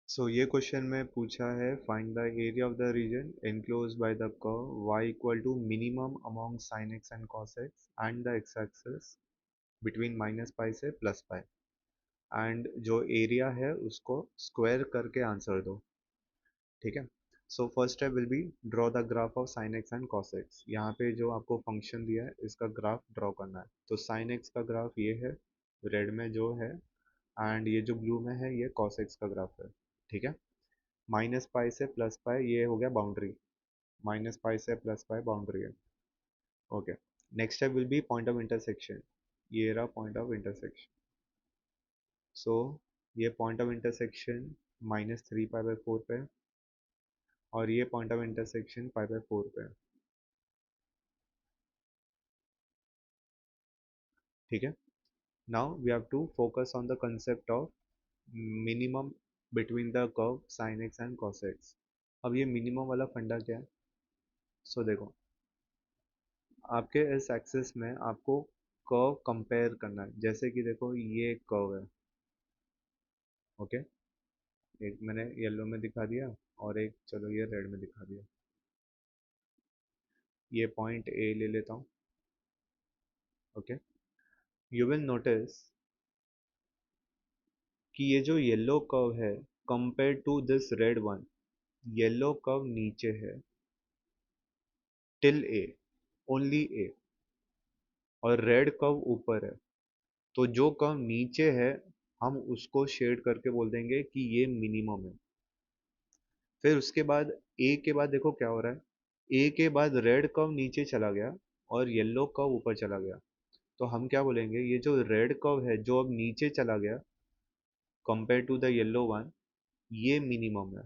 सो ये क्वेश्चन में पूछा है find the area of the region enclosed by the curve y equal to minimum among sin x and cos x and the x axis between minus pi से plus pi and जो area है उसको square करके answer दो। ठीक है। So first step will be draw the graph of sin x and cos x। यहाँ पे जो आपको फंक्शन दिया है इसका ग्राफ ड्रॉ करना है। तो sin x का ग्राफ ये है रेड में जो है, एंड ये जो ब्लू में है ये cos x का ग्राफ है। ठीक है। माइनस पाई से प्लस पाई ये हो गया बाउंड्री, माइनस पाई से प्लस पाई बाउंड्री है। Okay. Next step will B point of intersection. ये रहा पॉइंट ऑफ इंटरसेक्शन। सो ये पॉइंट ऑफ इंटरसेक्शन -3 पाई/4 पे, और ये पॉइंट ऑफ इंटरसेक्शन पाई/4 पे। ठीक है। Now we have to focus on the concept of minimum between the curve sin x and cos x। अब ये मिनिमम वाला फंडा क्या है? सो देखो, आपके इस एक्सिस में आपको कर्व कंपेयर करना है। जैसे कि देखो ये एक कर्व है। ओके। एक मैंने येलो में दिखा दिया और एक चलो ये रेड में दिखा दिया। ये पॉइंट ए ले लेता हूँ। ओके। यू विल नोटिस कि ये जो येलो कर्व है compare to this red one, yellow curve नीचे है टिल ए, ओनली ए, और रेड कर्व ऊपर है। तो जो कर्व नीचे है हम उसको शेड करके बोल देंगे कि ये मिनिमम है। फिर उसके बाद ए के बाद देखो क्या हो रहा है, ए के बाद रेड कर्व नीचे चला गया और येलो कर्व ऊपर चला गया। तो हम क्या बोलेंगे, ये जो रेड कर्व है जो अब नीचे चला गया compare to the yellow one, ये मिनिमम है।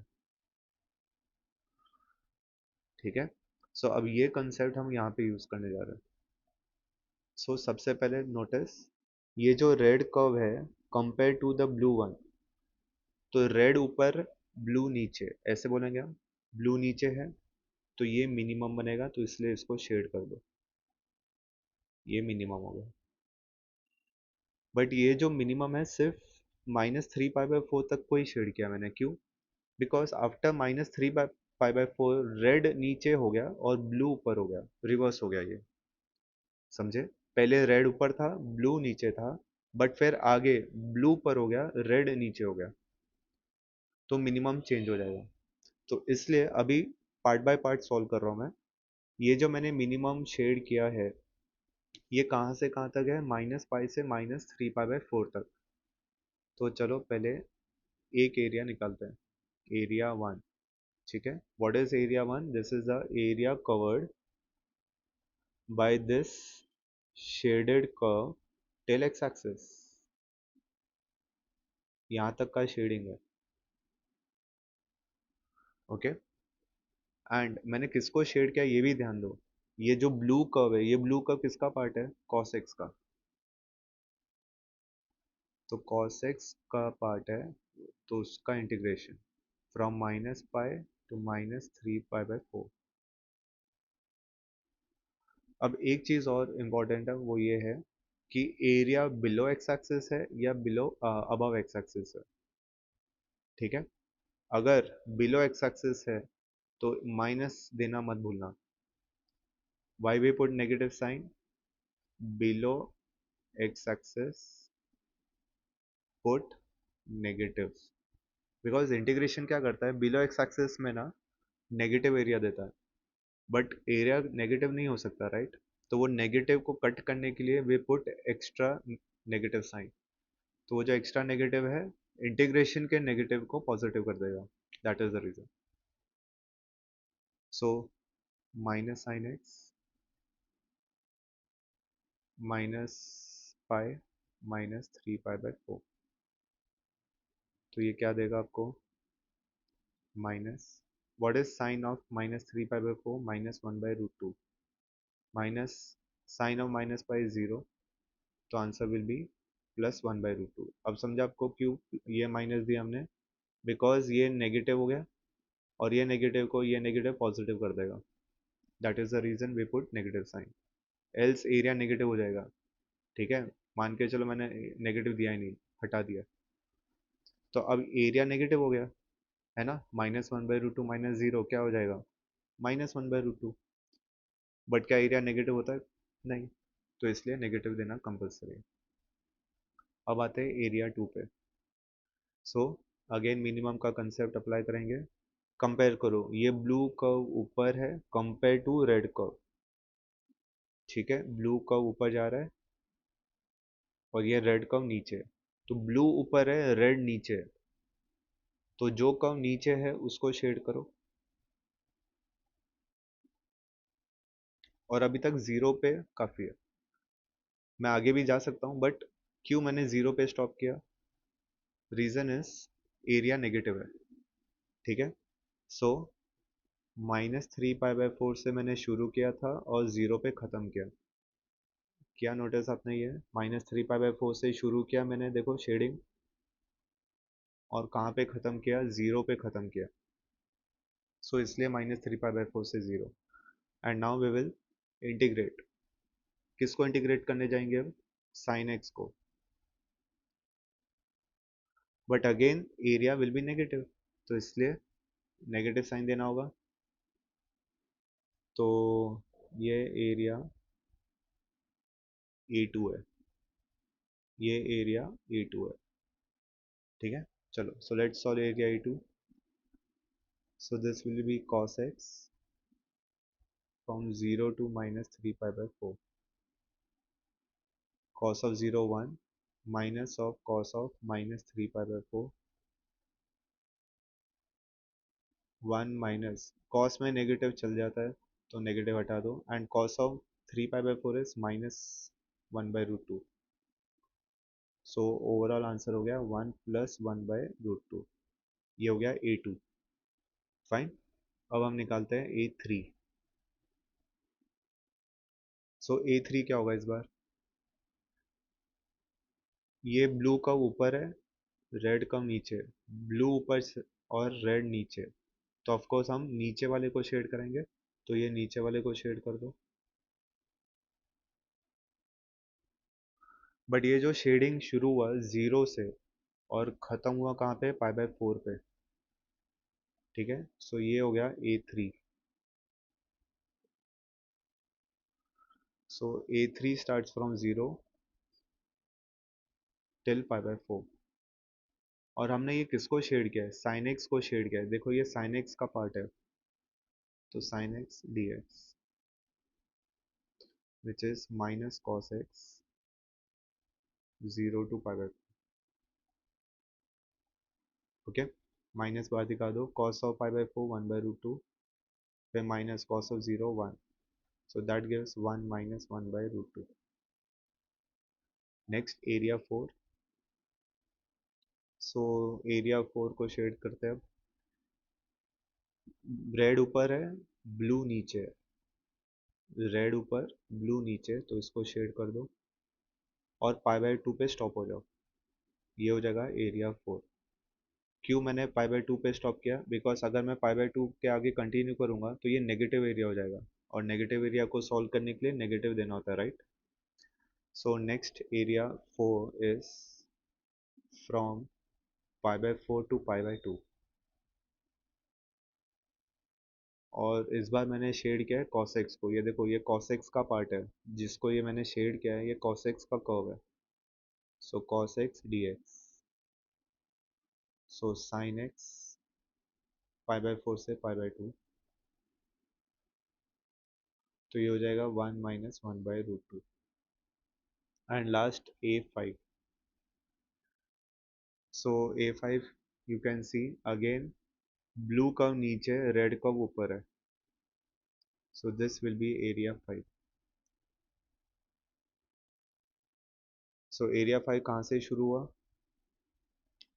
ठीक है। सो अब ये कंसेप्ट हम यहाँ पे यूज करने जा रहे हैं। सो सबसे पहले नोटिस, ये जो रेड कर्व है compare to the blue one, तो रेड ऊपर ब्लू नीचे ऐसे बोलेंगे हम। ब्लू नीचे है तो ये मिनिमम बनेगा, तो इसलिए इसको शेड कर दो, ये मिनिमम होगा। बट ये जो मिनिमम है सिर्फ -3 पाई/4 तक को ही शेड किया मैंने। क्यों? बिकॉज आफ्टर -3 पाई/4 रेड नीचे हो गया और ब्लू ऊपर हो गया, रिवर्स हो गया ये। समझे? पहले रेड ऊपर था ब्लू नीचे था, बट फिर आगे ब्लू ऊपर हो गया रेड नीचे हो गया, तो मिनिमम चेंज हो जाएगा। तो इसलिए अभी पार्ट बाय पार्ट सॉल्व कर रहा हूँ मैं। ये जो मैंने मिनिमम शेड किया है ये कहाँ से कहाँ तक है, -पाई से -3 पाई/4 तक। तो चलो पहले एक एरिया निकालते हैं, एरिया वन। ठीक है। What is area one? This is the area covered by this shaded curve till X axis. यहाँ तक का शेडिंग है। ओके। एंड मैंने किसको शेड किया ये भी ध्यान दो। ये जो ब्लू कर्व है, ये ब्लू कर्व किसका पार्ट है? cos x का। तो cos x का पार्ट है, तो उसका इंटीग्रेशन फ्रॉम -पाई टू -3 पाई/4। अब एक चीज और इम्पोर्टेंट है, वो ये है कि एरिया बिलो एक्स एक्सिस है या बिलो अबव एक्स एक्सिस है। ठीक है। अगर बिलो एक्स एक्सिस है तो माइनस देना मत भूलना। Why we put negative sign? Below X axis put negative, because integration क्या करता है, बिलो एक्स एक्सिस में ना नेगेटिव एरिया देता है, बट एरिया नेगेटिव नहीं हो सकता, राइट? तो वो नेगेटिव को कट करने के लिए we put extra negative sign. तो वो जो एक्स्ट्रा नेगेटिव है इंटीग्रेशन के नेगेटिव को पॉजिटिव कर देगा। That is the reason. So minus sine x minus pi -3 पाई/4, तो ये क्या देगा आपको? Minus, what is sine of -3 पाई/4? -1/√2। माइनस साइन ऑफ -पाई 0, तो आंसर विल बी +1/√2। अब समझा आपको क्यों ये माइनस दिया हमने? बिकॉज ये नेगेटिव हो गया और ये नेगेटिव को ये नेगेटिव पॉजिटिव कर देगा। That is the reason we put negative sign, else area negative हो जाएगा। ठीक है। मान के चलो मैंने नेगेटिव दिया ही नहीं, हटा दिया, तो अब एरिया नेगेटिव हो गया। है ना, -1/√2 -0 क्या हो जाएगा, -1/√2। बट क्या एरिया नेगेटिव होता है, नहीं, तो इसलिए नेगेटिव देना कंपलसरी है। अब आते हैं एरिया 2 पे। सो अगेन मिनिमम का कंसेप्ट अप्लाई करेंगे। कंपेयर करो, ये ब्लू कर्व ऊपर है कंपेयर टू रेड कर्व। ठीक है, ब्लू कर्व ऊपर जा रहा है और ये रेड कर्व नीचे। तो ब्लू ऊपर है, रेड नीचे है, तो जो कर्व नीचे है उसको शेड करो। और अभी तक जीरो पे काफी है, मैं आगे भी जा सकता हूँ, बट क्यों मैंने जीरो पे स्टॉप किया, रीजन इज एरिया नेगेटिव है। ठीक है, सो -3π/4 से मैंने शुरू किया था और जीरो पे खत्म किया। क्या नोटिस आपने, ये -3π/4 से शुरू किया मैंने, देखो शेडिंग, और कहाँ पे खत्म किया, जीरो पे खत्म किया। सो इसलिए -3π/4 से zero. And now we will integrate. किसको इंटीग्रेट करने जाएंगे अब, साइन एक्स को, but again area will be negative, तो इसलिए नेगेटिव साइन देना होगा। तो ये एरिया A2 है, ये एरिया A2 है। ठीक है, चलो, so let's solve area A2। So this will be cos x from 0 to -3π/4, cos of 0 1 minus of cos of -3π/4, 1 minus cos में नेगेटिव चल जाता है तो नेगेटिव हटा दो, and cos of 3π/4 is -1/√2। So overall answer हो गया 1 + 1/√2। ये हो गया A2। फाइन, अब हम निकालते हैं A3। सो A3 क्या होगा इस बार, ये ब्लू का ऊपर है, रेड का नीचे, ब्लू ऊपर और रेड नीचे, तो ऑफकोर्स हम नीचे वाले को शेड करेंगे, तो ये नीचे वाले को शेड कर दो। बट ये जो शेडिंग शुरू हुआ जीरो से और खत्म हुआ कहाँ पे, π/4 पे। ठीक है, सो ये हो गया A3। So A3 starts from zero till π/4। और हमने ये किसको शेड किया है, साइन एक्स को शेड किया है, देखो ये साइन एक्स का पार्ट है, तो sine x dx which is minus cos x 0 to π/4। Okay, minus बार दिखा दो, कॉस ऑफ π/4 1/√2, फिर minus cos of 0 1, so that gives 1 minus 1/√2। Next area 4। So area 4 को शेड करते हैं अब। रेड ऊपर है, ब्लू नीचे है, रेड ऊपर ब्लू नीचे, तो इसको शेड कर दो और π/2 पे स्टॉप हो जाओ। ये हो जाएगा एरिया 4। क्यों मैंने π/2 पे स्टॉप किया, बिकॉज अगर मैं π/2 के आगे कंटिन्यू करूंगा तो ये नेगेटिव एरिया हो जाएगा, और नेगेटिव एरिया को सॉल्व करने के लिए नेगेटिव देना होता है, right. So next area 4 is from π/4 to π/2। और इस बार मैंने शेड किया है cos x को, ये देखो ये cos x का पार्ट है, जिसको ये मैंने शेड किया है, ये cos x का कर्व है। सो cos x dx, सो sin x π/4 से π/2, तो ये हो जाएगा 1 minus 1/√2। And last A5। So A5 you can see again blue curve नीचे, रेड कर्व ऊपर है, so this will be area 5। So area 5 कहाँ से शुरू हुआ,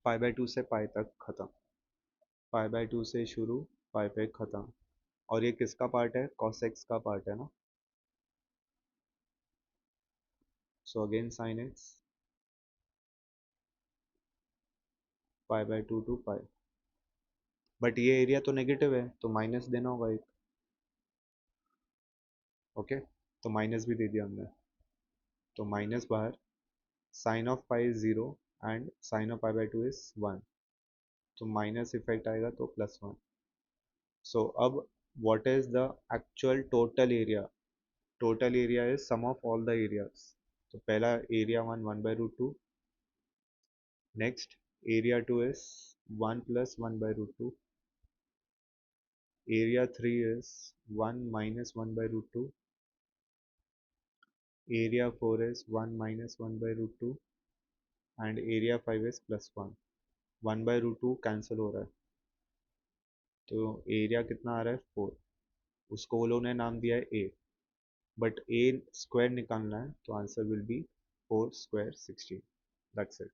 π/2 से पाई तक खत्म, π/2 से शुरू, पाई पे खत्म। और ये किसका पार्ट है, cos x का पार्ट है ना, so again sin x π/2 to pi. But ये एरिया तो नेगेटिव है, तो माइनस देना होगा एक। ओके, तो माइनस भी दे दिया हमने, तो माइनस बाहर, sine of pi is 0 and sine of π/2 is 1। तो माइनस इफेक्ट आएगा तो +1। सो अब what is the actual total area is sum of all the areas. तो पहला area 1 1/√2, next area 2 is 1 + 1/√2, area 3 is 1 minus 1/√2, area 4 is 1 minus 1/√2 and area 5 is +1। 1/√2 cancel हो रहा है तो एरिया कितना आ रहा है 4। उसको वो लोगों ने नाम दिया है ए, बट ए स्क्वायर निकालना है तो answer will be 4 square 16। That's it.